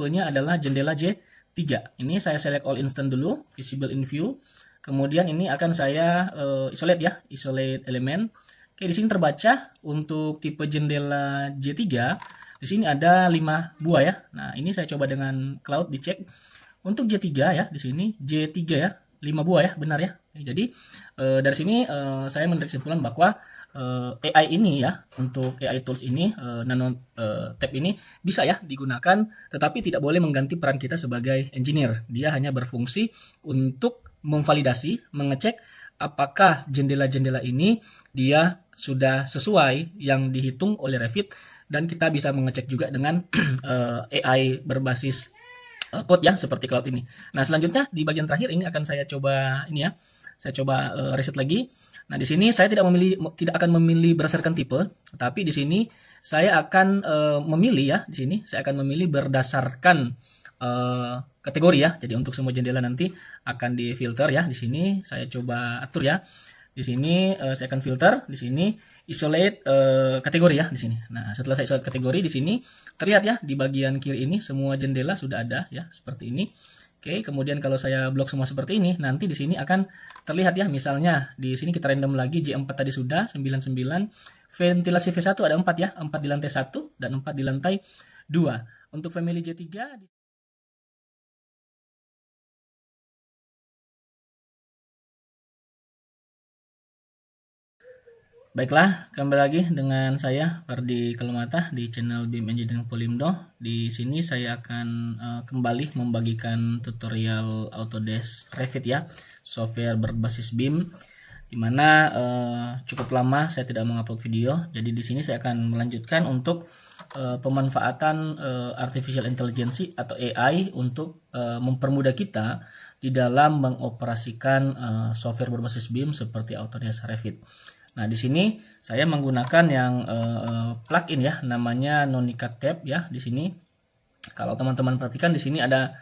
tipenya adalah jendela J3. Ini saya select all instant dulu, visible in view. Kemudian ini akan saya isolate ya, isolate element. Oke, di sini terbaca untuk tipe jendela J3. Di sini ada 5 buah ya. Nah, ini saya coba dengan cloud dicek. Untuk J3 ya, di sini J3 ya, 5 buah ya, benar ya. Jadi dari sini saya menarik kesimpulan bahwa AI ini ya, untuk AI tools ini, nano tab ini bisa ya digunakan, tetapi tidak boleh mengganti peran kita sebagai engineer. Dia hanya berfungsi untuk memvalidasi, mengecek apakah jendela-jendela ini dia sudah sesuai yang dihitung oleh Revit, dan kita bisa mengecek juga dengan AI berbasis code ya, seperti cloud ini. Nah, selanjutnya di bagian terakhir ini akan saya coba ini ya. Saya coba reset lagi. Nah, di sini saya tidak akan memilih berdasarkan tipe, tapi di sini saya akan memilih ya, di sini saya akan memilih berdasarkan kategori ya. Jadi untuk semua jendela nanti akan difilter ya. Di sini saya coba atur ya. Di sini saya akan filter, di sini isolate kategori ya di sini. Nah, setelah saya isolate kategori di sini terlihat ya di bagian kiri ini semua jendela sudah ada ya seperti ini. Oke, kemudian kalau saya blok semua seperti ini, nanti di sini akan terlihat ya, misalnya di sini kita random lagi J4 tadi sudah 99, ventilasi V1 ada 4 ya, 4 di lantai 1 dan 4 di lantai 2. Untuk family J3 Baiklah, kembali lagi dengan saya Fardi Kalumata di channel BIM Engineering Polimdo. Di sini saya akan kembali membagikan tutorial Autodesk Revit ya, software berbasis BIM, dimana cukup lama saya tidak mengupload video. Jadi di sini saya akan melanjutkan untuk pemanfaatan artificial intelligence atau AI untuk mempermudah kita di dalam mengoperasikan software berbasis BIM seperti Autodesk Revit. Nah, di sini saya menggunakan yang plugin ya, namanya Nonica Tab ya. Di sini kalau teman-teman perhatikan di sini ada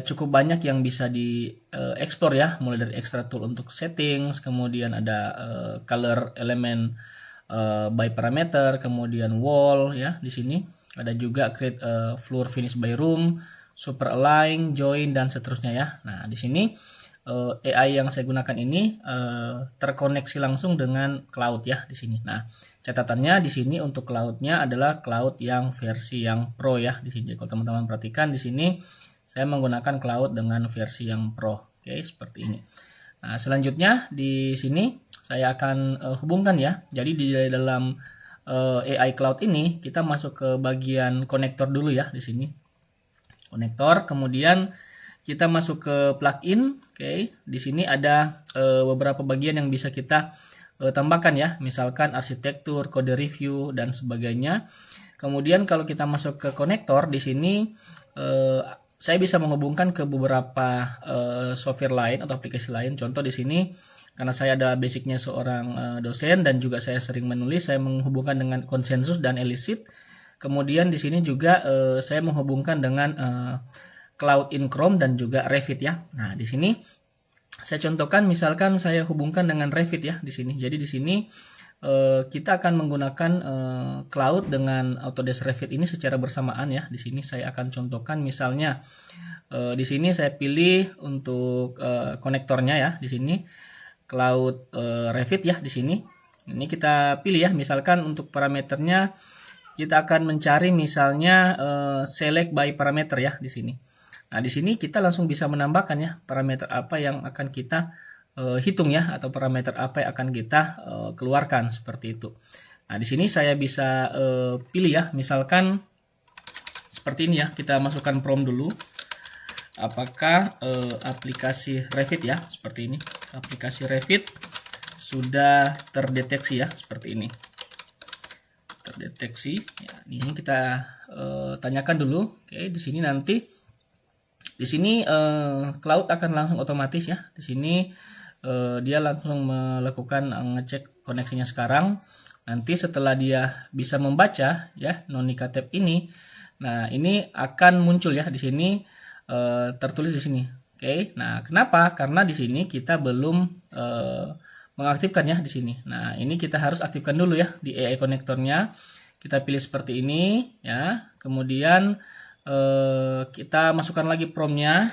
cukup banyak yang bisa dieksplor ya, mulai dari extra tool untuk settings, kemudian ada color element by parameter, kemudian wall ya. Di sini ada juga create floor finish by room, super align, join, dan seterusnya ya. Nah, di sini AI yang saya gunakan ini terkoneksi langsung dengan cloud ya di sini. Nah, catatannya di sini untuk cloudnya adalah cloud yang versi yang pro ya di sini. Kalau teman-teman perhatikan di sini saya menggunakan cloud dengan versi yang pro. Oke, seperti ini. Nah, selanjutnya di sini saya akan hubungkan ya. Jadi di dalam AI cloud ini kita masuk ke bagian konektor dulu ya di sini. Konektor, kemudian kita masuk ke plugin. Oke, di sini ada beberapa bagian yang bisa kita tambahkan ya, misalkan arsitektur, kode review, dan sebagainya. Kemudian kalau kita masuk ke konektor di sini saya bisa menghubungkan ke beberapa software lain atau aplikasi lain. Contoh di sini karena saya adalah basicnya seorang dosen dan juga saya sering menulis, saya menghubungkan dengan Consensus dan Elicit. Kemudian di sini juga saya menghubungkan dengan Cloud in Chrome dan juga Revit ya. Nah, di sini saya contohkan, misalkan saya hubungkan dengan Revit ya di sini. Jadi di sini kita akan menggunakan cloud dengan Autodesk Revit ini secara bersamaan ya. Di sini saya akan contohkan misalnya di sini saya pilih untuk konektornya ya di sini cloud Revit ya di sini. Ini kita pilih ya, misalkan untuk parameternya kita akan mencari misalnya select by parameter ya di sini. Nah, di sini kita langsung bisa menambahkan ya parameter apa yang akan kita hitung ya, atau parameter apa yang akan kita keluarkan seperti itu. Nah, di sini saya bisa pilih ya, misalkan seperti ini ya, kita masukkan prompt dulu. Apakah aplikasi Revit ya, seperti ini. Aplikasi Revit sudah terdeteksi ya, seperti ini. Terdeteksi. Ya, ini kita tanyakan dulu. Oke, di sini nanti di sini cloud akan langsung otomatis ya. Di sini dia langsung melakukan ngecek koneksinya sekarang. Nanti setelah dia bisa membaca ya Nonica Tab ini, nah ini akan muncul ya di sini tertulis di sini. Oke. Nah, kenapa? Karena di sini kita belum mengaktifkan ya di sini. Nah, ini kita harus aktifkan dulu ya di AI konektornya. Kita pilih seperti ini ya. Kemudian kita masukkan lagi promnya,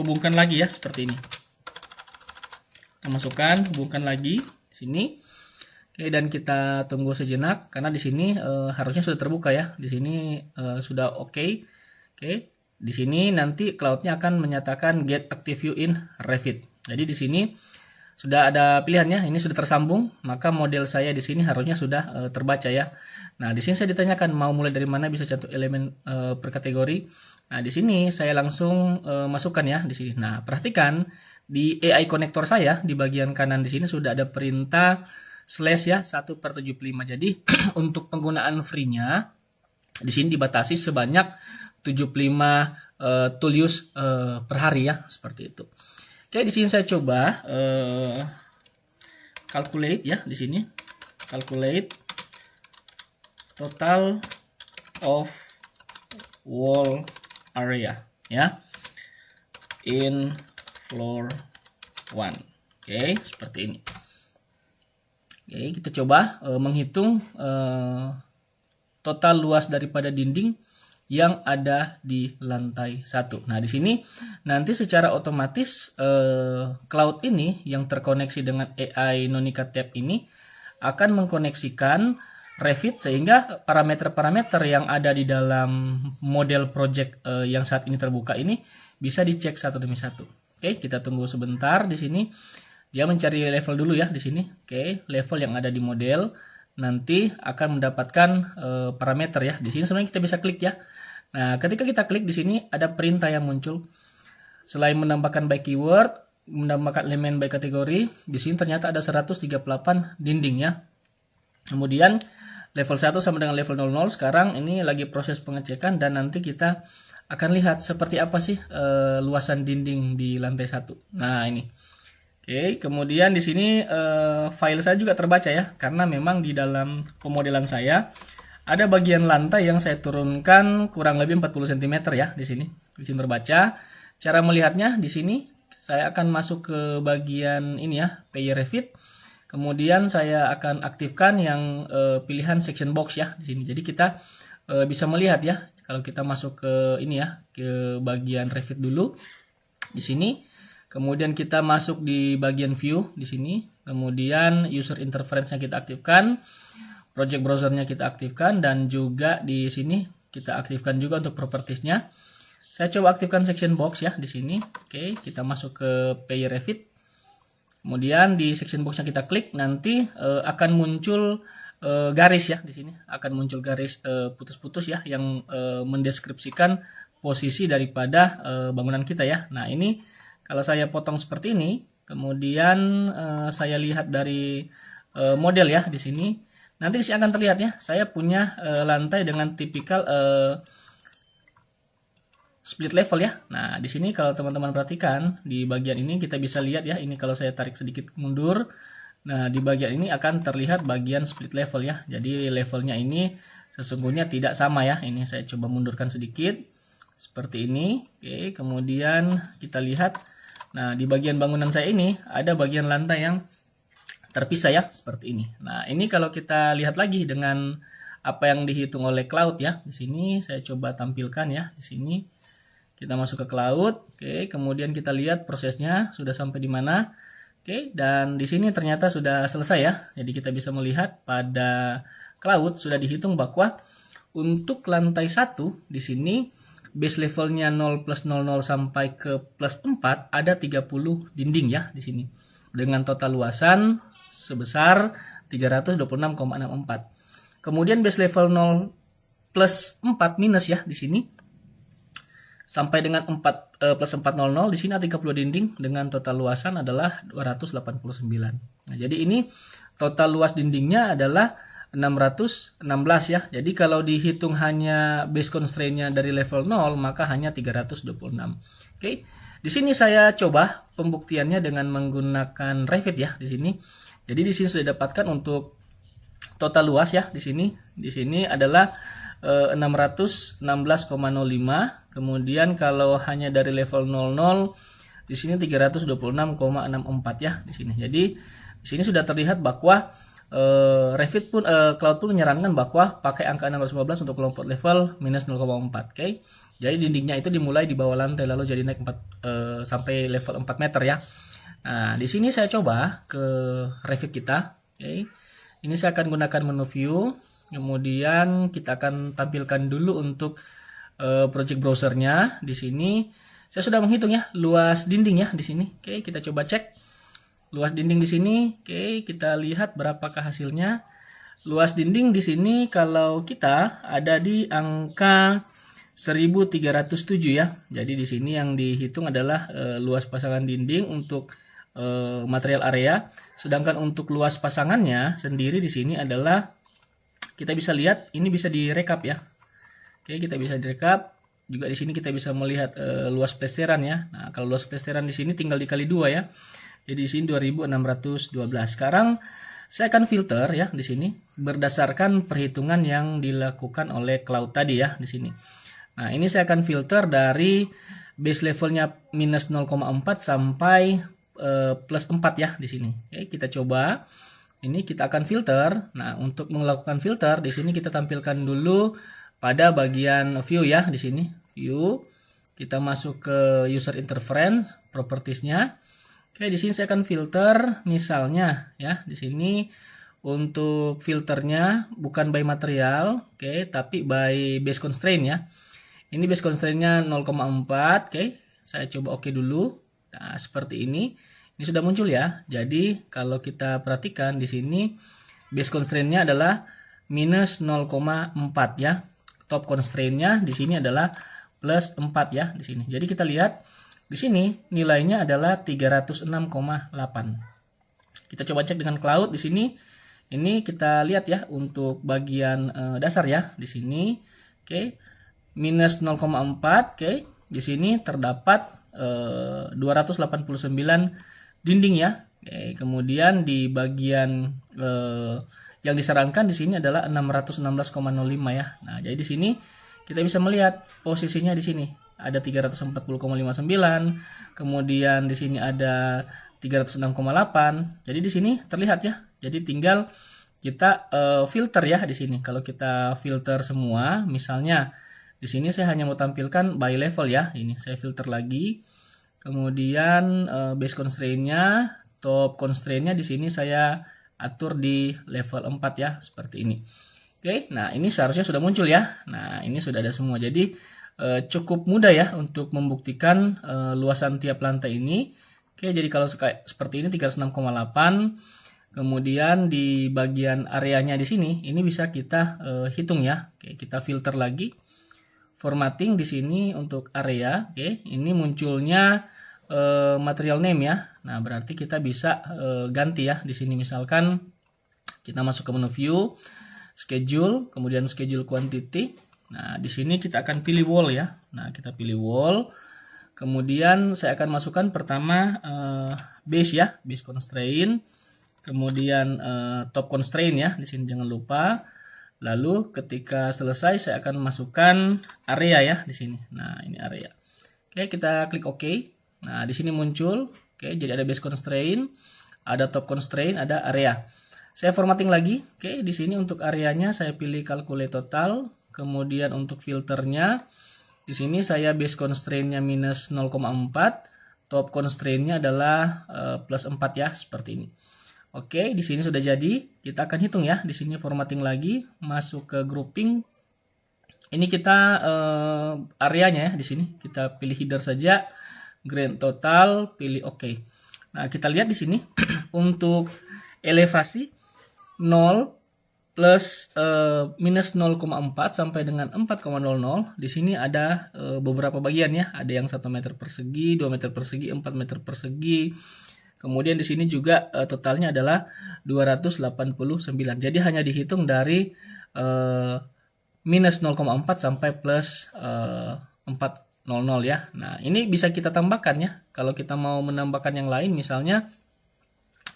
hubungkan lagi ya seperti ini. Kita masukkan, hubungkan lagi di sini. Oke, dan kita tunggu sejenak karena di sini harusnya sudah terbuka ya. Di sini sudah oke. Oke, di sini nanti cloudnya akan menyatakan get active view in Revit. Jadi di sini sudah ada pilihannya, ini sudah tersambung, maka model saya di sini harusnya sudah terbaca ya. Nah, di sini saya ditanyakan mau mulai dari mana, bisa satu elemen per kategori. Nah, di sini saya langsung masukkan ya di sini. Nah, perhatikan di AI konektor saya di bagian kanan di sini sudah ada perintah slash ya 1/75. Jadi untuk penggunaan free-nya di sini dibatasi sebanyak 75 tool use per hari ya, seperti itu. Oke, di sini saya coba calculate ya di sini. Calculate total of wall area ya in floor 1. Oke, seperti ini. Oke, kita coba menghitung total luas daripada dinding yang ada di lantai 1. Nah, di sini nanti secara otomatis cloud ini yang terkoneksi dengan AI Nonica Tab ini akan mengkoneksikan Revit sehingga parameter-parameter yang ada di dalam model project yang saat ini terbuka ini bisa dicek satu demi satu. Oke, kita tunggu sebentar di sini. Dia mencari level dulu ya di sini. Oke, level yang ada di model nanti akan mendapatkan parameter ya. Di sini sebenarnya kita bisa klik ya. Nah, ketika kita klik di sini ada perintah yang muncul. Selain menambahkan by keyword, menambahkan elemen by kategori, di sini ternyata ada 138 dinding ya. Kemudian level 1 sama dengan level 00. Sekarang ini lagi proses pengecekan dan nanti kita akan lihat seperti apa sih luasan dinding di lantai 1. Nah, ini. Oke, kemudian di sini file saya juga terbaca ya, karena memang di dalam pemodelan saya ada bagian lantai yang saya turunkan kurang lebih 40 cm ya di sini. Di sini terbaca. Cara melihatnya di sini saya akan masuk ke bagian ini ya, PY Revit. Kemudian saya akan aktifkan yang pilihan section box ya di sini. Jadi kita bisa melihat ya, kalau kita masuk ke ini ya, ke bagian Revit dulu di sini. Kemudian kita masuk di bagian view di sini. Kemudian user interference-nya kita aktifkan, project browser-nya kita aktifkan, dan juga di sini kita aktifkan juga untuk properties-nya. Saya coba aktifkan section box ya di sini. Oke, kita masuk ke PY Revit. Kemudian di section box-nya kita klik, nanti akan muncul garis ya di sini. Akan muncul garis putus-putus ya yang mendeskripsikan posisi daripada bangunan kita ya. Nah, ini kalau saya potong seperti ini, kemudian saya lihat dari model ya di sini, nanti di sini akan terlihat ya, saya punya lantai dengan tipikal split level ya. Nah, di sini kalau teman-teman perhatikan di bagian ini kita bisa lihat ya, ini kalau saya tarik sedikit mundur, nah di bagian ini akan terlihat bagian split level ya. Jadi levelnya ini sesungguhnya tidak sama ya. Ini saya coba mundurkan sedikit seperti ini. Oke, kemudian kita lihat. Nah, di bagian bangunan saya ini ada bagian lantai yang terpisah ya, seperti ini. Nah, ini kalau kita lihat lagi dengan apa yang dihitung oleh cloud ya. Di sini saya coba tampilkan ya. Di sini kita masuk ke cloud. Oke, kemudian kita lihat prosesnya sudah sampai di mana. Oke, dan di sini ternyata sudah selesai ya. Jadi kita bisa melihat pada cloud sudah dihitung bahwa untuk lantai 1 di sini base levelnya 0 plus 00 sampai ke plus 4 ada 30 dinding ya di sini dengan total luasan sebesar 326,64. Kemudian base level 0 plus 4 minus ya di sini sampai dengan 4 plus 400 di sini ada 30 dinding dengan total luasan adalah 289. Nah, jadi ini total luas dindingnya adalah 616 ya. Jadi kalau dihitung hanya base constraint-nya dari level 0 maka hanya 326. Oke. Di sini saya coba pembuktiannya dengan menggunakan Revit ya di sini. Jadi di sini sudah dapatkan untuk total luas ya di sini. Di sini adalah 616,05. Kemudian kalau hanya dari level 00 di sini 326,64 ya di sini. Jadi di sini sudah terlihat bahwa Revit pun Cloud pun menyarankan bahwa pakai angka 615 untuk kelompok level minus 0,4. Oke. Jadi dindingnya itu dimulai di bawah lantai lalu jadi naik 4 sampai level 4 meter ya. Nah, di sini saya coba ke Revit kita. Oke. Ini saya akan gunakan menu view. Kemudian kita akan tampilkan dulu untuk project browsernya. Di sini saya sudah menghitung ya luas dinding ya di sini. Oke, kita coba cek luas dinding di sini. Oke, kita lihat berapakah hasilnya. Luas dinding di sini kalau kita ada di angka 1307 ya. Jadi di sini yang dihitung adalah luas pasangan dinding untuk material area. Sedangkan untuk luas pasangannya sendiri di sini adalah kita bisa lihat ini bisa direkap ya. Oke, kita bisa direkap. Juga di sini kita bisa melihat luas plesteran ya. Nah, kalau luas plesteran di sini tinggal dikali 2 ya. Jadi di sini 2612. Sekarang saya akan filter ya di sini berdasarkan perhitungan yang dilakukan oleh Cloud tadi ya di sini. Nah, ini saya akan filter dari base levelnya minus 0,4 sampai plus 4 ya di sini. Oke, kita coba. Ini kita akan filter. Nah, untuk melakukan filter di sini kita tampilkan dulu pada bagian view ya di sini. View. Kita masuk ke user interference, propertiesnya. Oke, di sini saya akan filter misalnya ya di sini untuk filternya bukan by material, oke, tapi by base constraint ya. Ini base constraint-nya 0,4, oke. Saya coba oke dulu. Nah, seperti ini. Ini sudah muncul ya. Jadi kalau kita perhatikan di sini base constraint-nya adalah minus 0,4 ya. Top constraint-nya di sini adalah plus 4 ya di sini. Jadi kita lihat di sini nilainya adalah 306,8. Kita coba cek dengan Cloud di sini. Ini kita lihat ya untuk bagian dasar ya di sini. Oke. Minus 0,4, oke. Di sini terdapat 289 dinding ya. Oke, kemudian di bagian yang disarankan di sini adalah 616,05 ya. Nah, jadi di sini kita bisa melihat posisinya di sini. Ada 340,59, kemudian di sini ada 306,8. Jadi di sini terlihat ya. Jadi tinggal kita filter ya di sini. Kalau kita filter semua, misalnya di sini saya hanya mau tampilkan by level ya. Ini saya filter lagi. Kemudian base constraint-nya, top constraint-nya di sini saya atur di level 4 ya, seperti ini. Oke, nah ini seharusnya sudah muncul ya. Nah, ini sudah ada semua. Jadi cukup mudah ya untuk membuktikan luasan tiap lantai ini. Oke, jadi kalau seperti ini 306,8. Kemudian di bagian areanya di sini ini bisa kita hitung ya. Oke, kita filter lagi. Formatting di sini untuk area. Oke, ini munculnya material name ya. Nah, berarti kita bisa ganti ya di sini, misalkan kita masuk ke menu view, schedule, kemudian schedule quantity. Nah, di sini kita akan pilih wall ya. Nah, kita pilih wall. Kemudian saya akan masukkan pertama base ya, base constraint. Kemudian top constraint ya, di sini jangan lupa. Lalu ketika selesai saya akan masukkan area ya di sini. Nah, ini area. Oke, kita klik OK. Nah, di sini muncul. Oke, jadi ada base constraint, ada top constraint, ada area. Saya formatting lagi. Oke, di sini untuk areanya saya pilih calculate total. Kemudian untuk filternya di sini saya base constraint-nya minus 0,4, top constraint-nya adalah plus 4 ya, seperti ini. Oke, di sini sudah jadi. Kita akan hitung ya. Di sini formatting lagi, masuk ke grouping. Ini kita areanya ya di sini. Kita pilih header saja, grand total, pilih OK. Nah, kita lihat di sini untuk elevasi 0 plus minus 0,4 sampai dengan 4,00. Di sini ada beberapa bagian ya. Ada yang 1 meter persegi, 2 meter persegi, 4 meter persegi. Kemudian di sini juga totalnya adalah 289. Jadi hanya dihitung dari minus 0,4 sampai plus 400 ya. Nah, ini bisa kita tambahkan ya. Kalau kita mau menambahkan yang lain, misalnya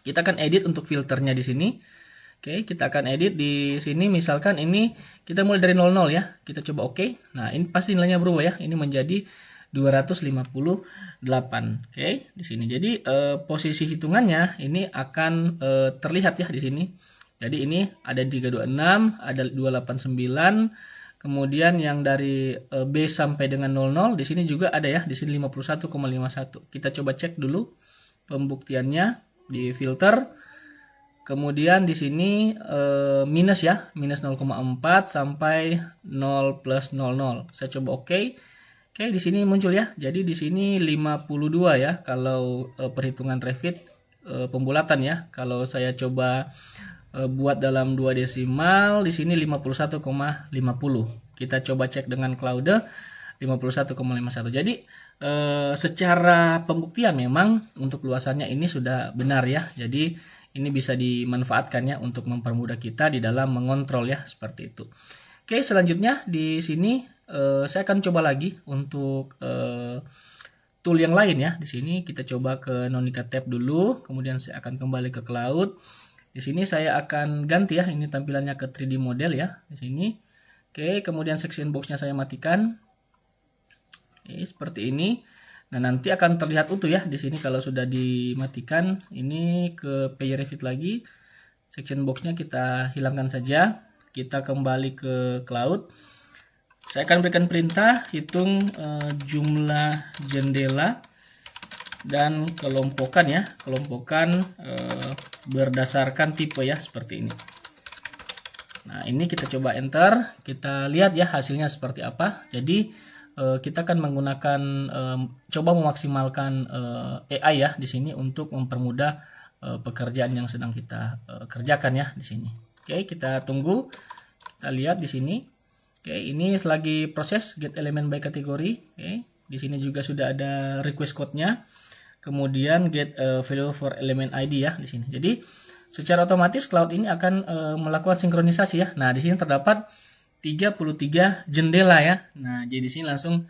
kita akan edit untuk filternya di sini. Oke, kita akan edit di sini, misalkan ini kita mulai dari 00 ya. Kita coba oke. Nah, ini pasti nilainya berubah ya. Ini menjadi 258. Oke, di sini. Jadi posisi hitungannya ini akan terlihat ya di sini. Jadi ini ada 326, ada 289. Kemudian yang dari B sampai dengan 00 di sini juga ada ya, di sini 51,51. Kita coba cek dulu pembuktiannya di filter. Kemudian di sini minus ya, minus 0,4 sampai 0 plus 00. Saya coba oke. Oke, di sini muncul ya. Jadi di sini 52 ya kalau perhitungan Revit pembulatan ya. Kalau saya coba buat dalam 2 desimal, di sini 51,50. Kita coba cek dengan Claude 51,51. Jadi secara pembuktian memang untuk luasannya ini sudah benar ya. Jadi ini bisa dimanfaatkan ya untuk mempermudah kita di dalam mengontrol ya, seperti itu. Oke, selanjutnya di sini saya akan coba lagi untuk tool yang lain ya. Di sini kita coba ke Nonica Tab dulu, kemudian saya akan kembali ke Cloud. Di sini saya akan ganti ya, ini tampilannya ke 3D model ya di sini. Oke, kemudian section box-nya saya matikan. Oke, seperti ini. Nah, nanti akan terlihat utuh ya di sini kalau sudah dimatikan. Ini ke PY Revit lagi. Section box-nya kita hilangkan saja. Kita kembali ke Cloud. Saya akan berikan perintah hitung jumlah jendela dan kelompokan ya, berdasarkan tipe ya, seperti ini. Nah, ini kita coba enter, kita lihat ya hasilnya seperti apa. Jadi kita akan menggunakan coba memaksimalkan AI ya di sini untuk mempermudah pekerjaan yang sedang kita kerjakan ya di sini. Oke, kita tunggu, kita lihat di sini. Oke, ini selagi proses get element by kategori. Oke, di sini juga sudah ada request code-nya. Kemudian get value for element ID ya di sini. Jadi secara otomatis Cloud ini akan melakukan sinkronisasi ya. Nah, di sini terdapat 33 jendela ya. Nah, jadi di sini langsung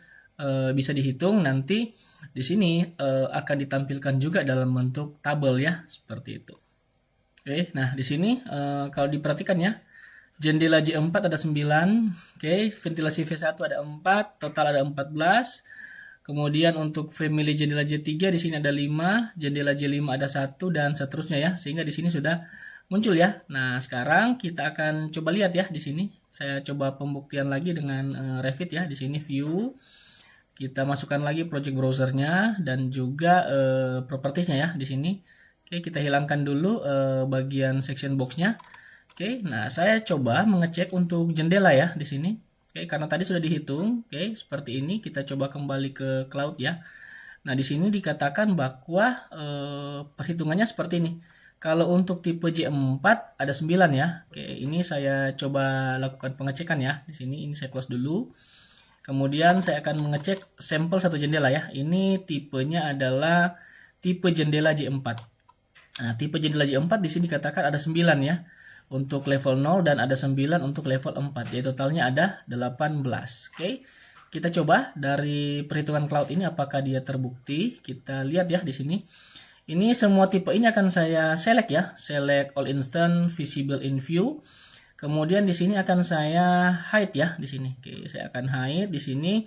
bisa dihitung. Nanti di sini akan ditampilkan juga dalam bentuk tabel ya, seperti itu. Oke, nah di sini kalau diperhatikan ya, jendela J4 ada 9, oke, ventilasi V1 ada 4, total ada 14. Kemudian untuk family jendela J3 di sini ada 5, jendela J5 ada 1 dan seterusnya ya. Sehingga di sini sudah muncul ya. Nah, sekarang kita akan coba lihat ya di sini. Saya coba pembuktian lagi dengan Revit ya. Di sini view. Kita masukkan lagi project browsernya dan juga propertiesnya ya di sini. Oke, kita hilangkan dulu bagian section box-nya. Oke, nah saya coba mengecek untuk jendela ya di sini. Oke, karena tadi sudah dihitung. Oke, seperti ini. Kita coba kembali ke Cloud ya. Nah, di sini dikatakan bahwa perhitungannya seperti ini. Kalau untuk tipe J4 ada 9 ya. Oke, ini saya coba lakukan pengecekan ya. Di sini ini saya close dulu. Kemudian saya akan mengecek sampel satu jendela ya. Ini tipenya adalah tipe jendela J4. Nah, tipe jendela J4 di sini dikatakan ada 9 ya. Untuk level 0 dan ada 9 untuk level 4. Jadi totalnya ada 18. Oke. Kita coba dari perhitungan Cloud ini apakah dia terbukti. Kita lihat ya di sini. Ini semua tipe ini akan saya select ya. Select all instant visible in view. Kemudian di sini akan saya hide ya di sini. Oke, saya akan hide di sini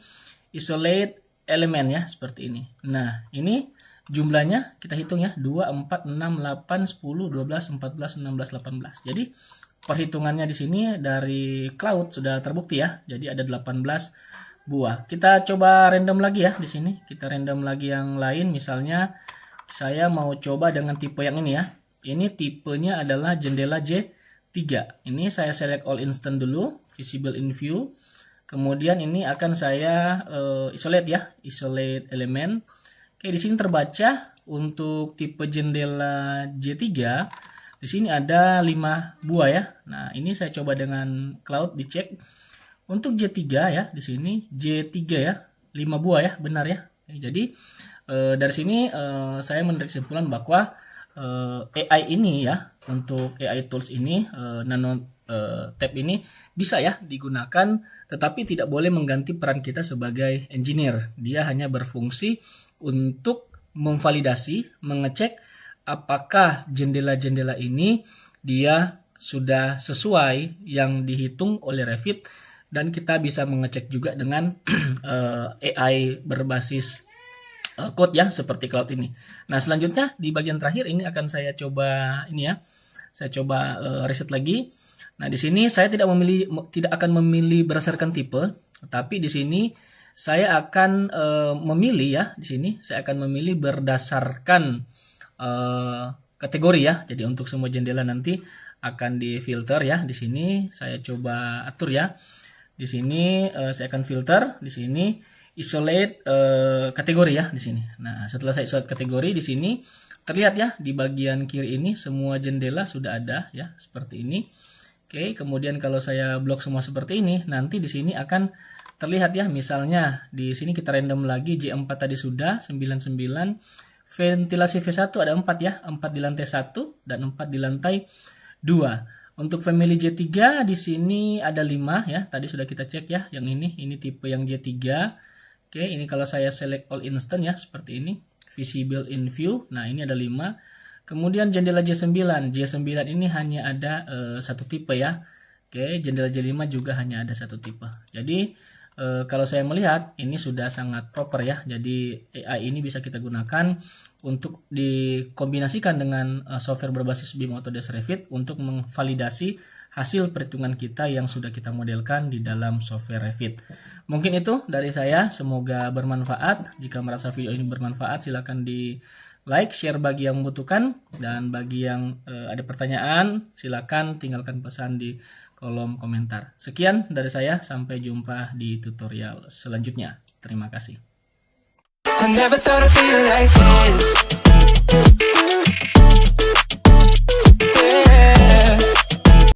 isolate element ya seperti ini. Nah, ini jumlahnya kita hitung ya, 2, 4, 6, 8, 10, 12, 14, 16, 18. Jadi perhitungannya di sini dari Cloud sudah terbukti ya. Jadi ada 18 buah. Kita coba random lagi ya di sini. Kita random lagi yang lain, misalnya saya mau coba dengan tipe yang ini ya. Ini tipenya adalah jendela J3. Ini saya select all instant dulu, visible in view. Kemudian ini akan saya isolate ya, isolate element. Oke, di sini terbaca untuk tipe jendela J3 di sini ada 5 buah ya. Nah, ini saya coba dengan Cloud dicek. Untuk J3 ya, di sini J3 ya, 5 buah ya, benar ya. Jadi dari sini saya menarik kesimpulan bahwa AI ini ya, untuk AI tools ini Nano Tab ini bisa ya digunakan, tetapi tidak boleh mengganti peran kita sebagai engineer. Dia hanya berfungsi untuk memvalidasi, mengecek apakah jendela-jendela ini dia sudah sesuai yang dihitung oleh Revit, dan kita bisa mengecek juga dengan AI berbasis code ya seperti Cloud ini. Nah, selanjutnya di bagian terakhir ini akan saya coba ini ya. Saya coba reset lagi. Nah, di sini saya tidak akan memilih berdasarkan tipe, tapi di sini saya akan memilih ya. Di sini saya akan memilih berdasarkan kategori ya. Jadi untuk semua jendela nanti akan difilter ya. Di sini saya coba atur ya. Di sini saya akan filter. Di sini isolate kategori ya di sini. Nah, setelah saya isolate kategori di sini terlihat ya di bagian kiri ini semua jendela sudah ada ya seperti ini. Oke, kemudian kalau saya blok semua seperti ini, nanti di sini akan terlihat ya, misalnya di sini kita random lagi J4 tadi sudah 99, ventilasi V1 ada 4 ya, 4 di lantai 1 dan 4 di lantai 2. Untuk family J3 di sini ada 5 ya, tadi sudah kita cek ya, yang ini tipe yang J3. Oke, ini kalau saya select all instant ya, seperti ini, visible in view, nah ini ada 5. Kemudian jendela J9 ini hanya ada satu tipe ya. Oke, jendela J5 juga hanya ada satu tipe. Jadi kalau saya melihat ini sudah sangat proper ya. Jadi AI ini bisa kita gunakan untuk dikombinasikan dengan software berbasis BIM Autodesk Revit untuk memvalidasi hasil perhitungan kita yang sudah kita modelkan di dalam software Revit. Mungkin itu dari saya, semoga bermanfaat. Jika merasa video ini bermanfaat, silakan di like, share bagi yang membutuhkan, dan bagi yang ada pertanyaan silakan tinggalkan pesan di kolom komentar. Sekian dari saya, sampai jumpa di tutorial selanjutnya. Terima kasih. I never thought I'd feel like this.